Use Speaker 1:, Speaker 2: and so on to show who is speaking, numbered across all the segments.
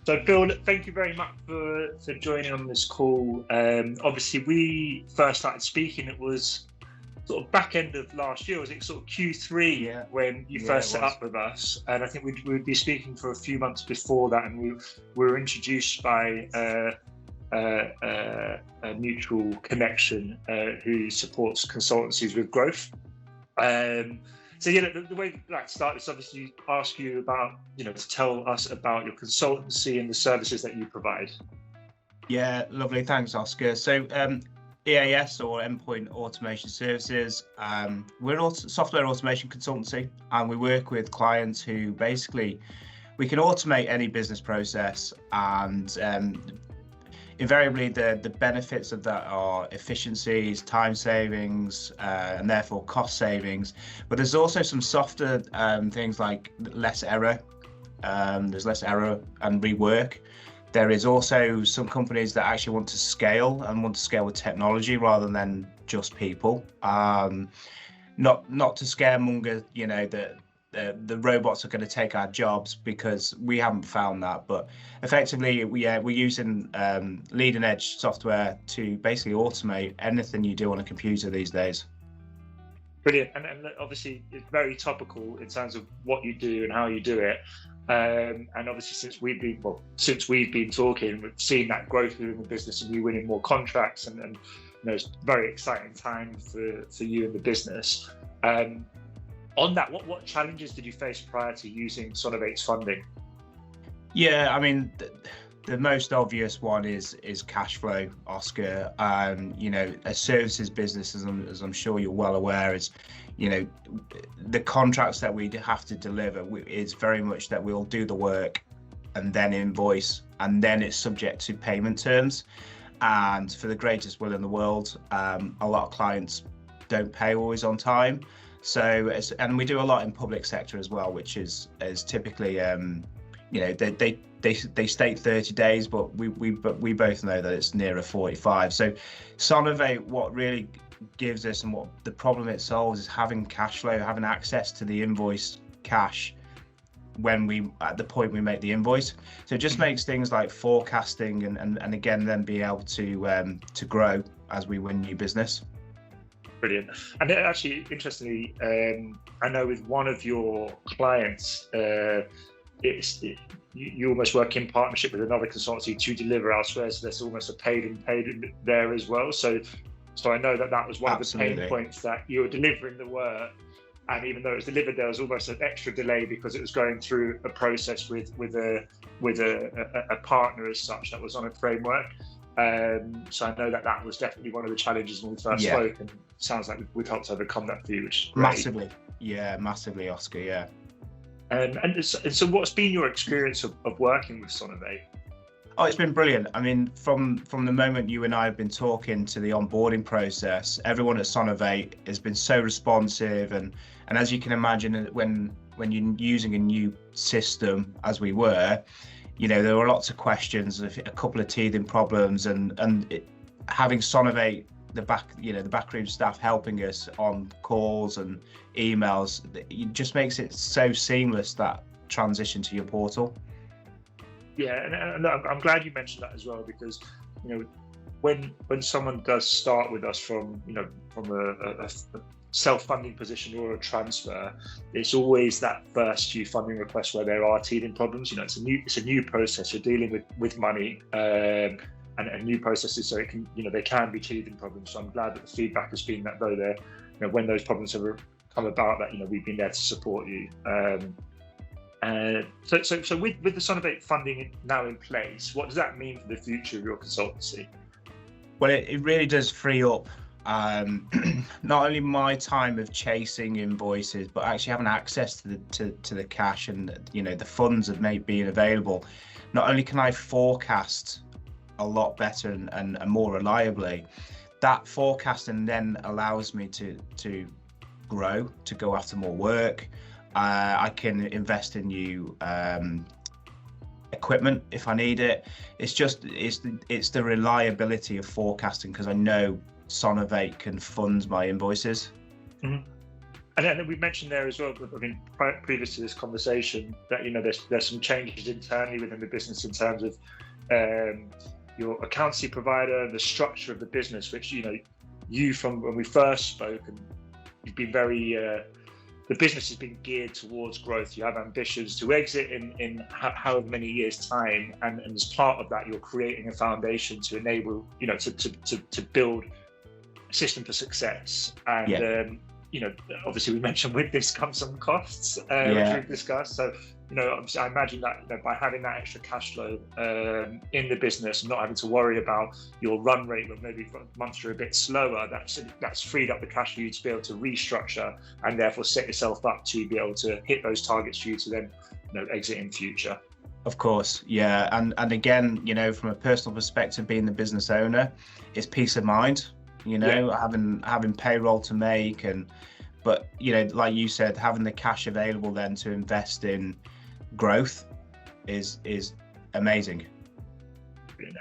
Speaker 1: So Bill, thank you very much for joining on this call. Obviously, we first started speaking, it was sort of back end of last year, was it sort of Q3 when you first set up with us? And I think we'd be speaking for a few months before that, and we were introduced by a mutual connection who supports consultancies with growth. So yeah, the way I'd like to start is obviously ask you about, to tell us about your consultancy and the services that you provide.
Speaker 2: Yeah, lovely. Thanks, Oscar. So EAS, or Endpoint Automation Services, we're a software automation consultancy, and we work with clients who basically, we can automate any business process, and invariably the benefits of that are efficiencies, time savings, and therefore cost savings. But there's also some softer things like less error. There's less error and rework. There is also some companies that actually want to scale with technology rather than just people. Not to scaremonger, that the robots are going to take our jobs, because we haven't found that. But effectively, we're using leading edge software to basically automate anything you do on a computer these days.
Speaker 1: Brilliant, and obviously it's very topical in terms of what you do and how you do it. And obviously since we've been talking, we've seen that growth within the business and you winning more contracts, and it's a very exciting time for you and the business. On that, what challenges did you face prior to using Sonovate's funding?
Speaker 2: Yeah, I mean, the most obvious one is cash flow, Oscar. A services business, as I'm sure you're well aware, is, the contracts that we have to deliver is very much that we'll do the work and then invoice, and then it's subject to payment terms. And for the greatest will in the world, a lot of clients don't pay always on time. So, and we do a lot in public sector as well, which is typically, they state 30 days, but we both know that it's nearer 45. So Sonovate, what really gives us, and what the problem it solves, is having cash flow, having access to the invoice cash at the point we make the invoice. So it just makes things like forecasting and again then be able to grow as we win new business.
Speaker 1: Brilliant. And actually, interestingly, I know with one of your clients, you almost work in partnership with another consultancy to deliver elsewhere, so there's almost a paid in there as well. So I know that was one
Speaker 2: Absolutely.
Speaker 1: Of the pain points, that you were delivering the work, and even though it was delivered, there was almost an extra delay because it was going through a process with a partner as such that was on a framework. So I know that was definitely one of the challenges when we first spoke, and it sounds like we've helped overcome that for you, which is great.
Speaker 2: Massively, Oscar. Yeah.
Speaker 1: And so what's been your experience of working with Sonovate?
Speaker 2: Oh, it's been brilliant. I mean, from the moment you and I have been talking to the onboarding process, everyone at Sonovate has been so responsive, and as you can imagine, when you're using a new system, as we were, there were lots of questions, a couple of teething problems, and having Sonovate, the backroom staff helping us on calls and emails, it just makes it so seamless, that transition to your portal.
Speaker 1: Yeah, and I'm glad you mentioned that as well, because when someone does start with us from a self-funding position or a transfer, it's always that first few funding requests where there are teething problems. It's a new process. You're dealing with money and new processes, so they can be teething problems. So I'm glad that the feedback has been that, though, when those problems have come about, that we've been there to support you. So with the Sonovate funding now in place, what does that mean for the future of your consultancy?
Speaker 2: Well, it really does free up not only my time of chasing invoices, but actually having access to the cash and the funds that may be available. Not only can I forecast a lot better and more reliably, that forecasting then allows me to grow, to go after more work. I can invest in new equipment if I need it. It's the reliability of forecasting, because I know Sonovate can fund my invoices.
Speaker 1: Mm-hmm. And then we mentioned there as well, I mean, previous to this conversation, that there's some changes internally within the business in terms of your accountancy provider, the structure of the business, which you from when we first spoke, and you've been very the business has been geared towards growth. You have ambitions to exit in however many years' time, and as part of that, you're creating a foundation to enable to build a system for success. And obviously we mentioned with this comes some costs, which we've discussed. So I imagine that by having that extra cash flow in the business, and not having to worry about your run rate when maybe months are a bit slower, that's freed up the cash for you to be able to restructure and therefore set yourself up to be able to hit those targets for you to then exit in future.
Speaker 2: Of course, yeah, and again, from a personal perspective, being the business owner, it's peace of mind. Having payroll to make, but like you said, having the cash available then to invest in growth is amazing.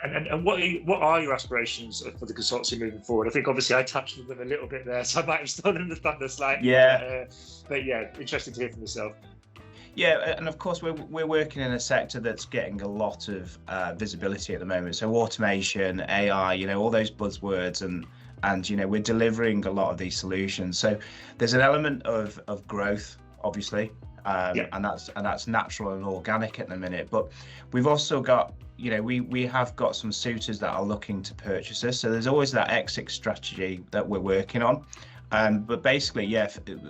Speaker 1: And what are your aspirations for the consultancy moving forward? I think obviously I touched on them a little bit there, so I might have stolen the thunder slightly. But interesting to hear from yourself.
Speaker 2: Yeah, and of course we're working in a sector that's getting a lot of visibility at the moment. So automation, AI, all those buzzwords, and we're delivering a lot of these solutions. So there's an element of growth, obviously, and that's natural and organic at the minute. But we've also got, we have got some suitors that are looking to purchase us. So there's always that exit strategy that we're working on. But basically,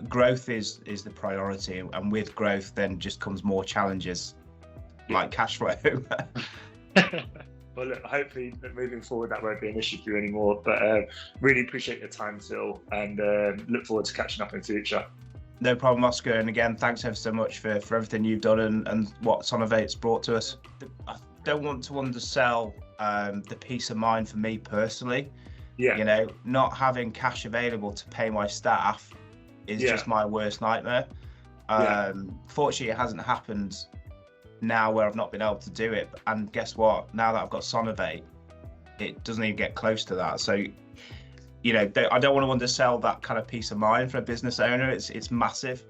Speaker 2: growth is the priority, and with growth then just comes more challenges like cash flow.
Speaker 1: Well, look, hopefully moving forward that won't be an issue for you anymore. But really appreciate your time, Phil, and look forward to catching up in the future.
Speaker 2: No problem, Oscar. And again, thanks ever so much for everything you've done and what Sonovate's brought to us. I don't want to undersell the peace of mind for me personally. Not having cash available to pay my staff is just my worst nightmare. Fortunately, it hasn't happened now where I've not been able to do it, and guess what, now that I've got Sonovate, it doesn't even get close to that. So I don't want to undersell that kind of peace of mind for a business owner. It's massive.